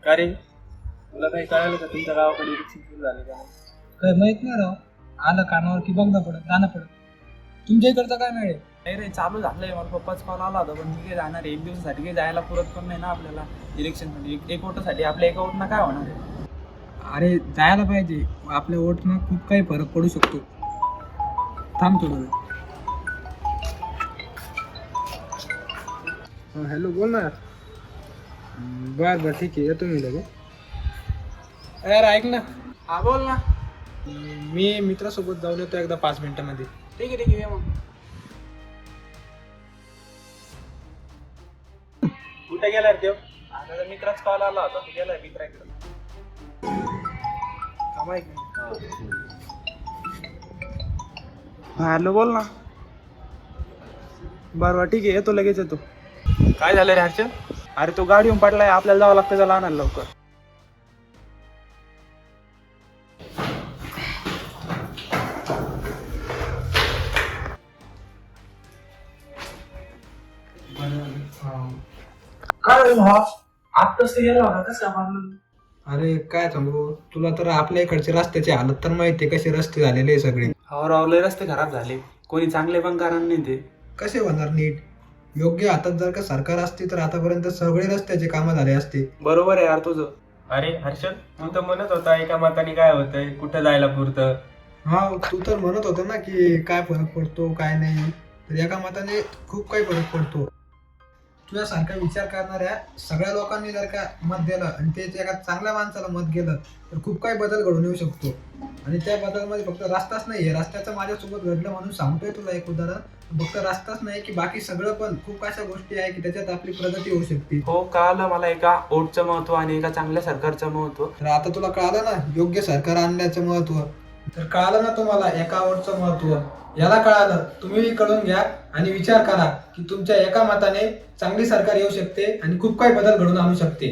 का रे, तुला काही कळालं का तुमच्या गावाकडे इलेक्शन सुरू झाले का नाही? काय माहित नाही राव. आलं कानावर की बघणं पडत जाणं पडत. तुमच्या इकडचं काय मिळेल? नाही रे, चालू झालंय. मला पप्पाच कॉल आला होता, पण मी काही जाणार आहे. एक दिवसासाठी काही जायला पुरत पण नाही ना आपल्याला इलेक्शनसाठी. एक वोटासाठी आपल्या एका वोटनं काय होणार आहे? अरे जायला पाहिजे. आपल्या वोटनं खूप काही फरक पडू शकतो. थांब थोडं वेळ. हॅलो, बोल ना. बरं बरं, ठीक आहे, येतो मी लगे. यार ऐक ना, हा बोल ना. मी मित्रासोबत जाऊन येतो एकदा 5 मिनिटांमध्ये. ठीक आहे ठीक आहे, ये मग. कुठे गेला रे देव? आता मित्राचा कॉल आला होता, तू गेलाय मित्राकडे. हॅलो, बोल ना. बरं ठीक आहे, येतो लगेच येतो. काय झालं रे हर्षद? अरे तो गाडी येऊन पडलाय, आपल्याला जावं लागतं त्याला आणायला लवकर. काय आत्ताच गेला होता कसं? अरे काय सांगू तुला, तर आपल्या इकडचे रस्त्याची हालत तर माहिती कसे रस्ते झालेले आहे सगळे. हो रावले, रस्ते खराब झाले. कोणी चांगले पण कारण नाही ते. कसे होणार नीट? योग्य हातात जर का सरकार असते तर आतापर्यंत सगळे रस्त्याचे कामं झाले असते. बरोबर आहे यार तुझं. अरे हर्षद, तू तर म्हणत होता एका मताने काय होतंय, कुठं जायला पुरतं. हा, तू तर म्हणत होता ना की काय फरक पडतो काय नाही. तर एका मताने खूप काही फरक पडतो. तुझ्यासारखा विचार करणाऱ्या सगळ्या लोकांनी जर का मत दिलं आणि ते एका चांगल्या माणसाला मत गेलं तर खूप काही बदल घडून येऊ शकतो. आणि त्या बदलमध्ये फक्त रस्ताच नाही आहे, रस्त्याचं माझ्यासोबत घडलं म्हणून सांगतोय तुला एक उदाहरण. फक्त रस्ताच नाही की बाकी सगळं पण खूप अशा गोष्टी आहे की त्याच्यात आपली प्रगती होऊ शकते. हो, कळालं मला एका वोटचं महत्व आणि एका चांगल्या सरकारचं महत्व. तर आता तुला कळालं ना योग्य सरकार आणण्याचं महत्व. तर कळालं ना तुम्हाला एका वोटचं महत्व. याला कळालं, तुम्ही कळून घ्या आणि विचार करा की तुमच्या एका मताने चांगली सरकार येऊ शकते आणि खूप काही बदल घडून आणू शकते.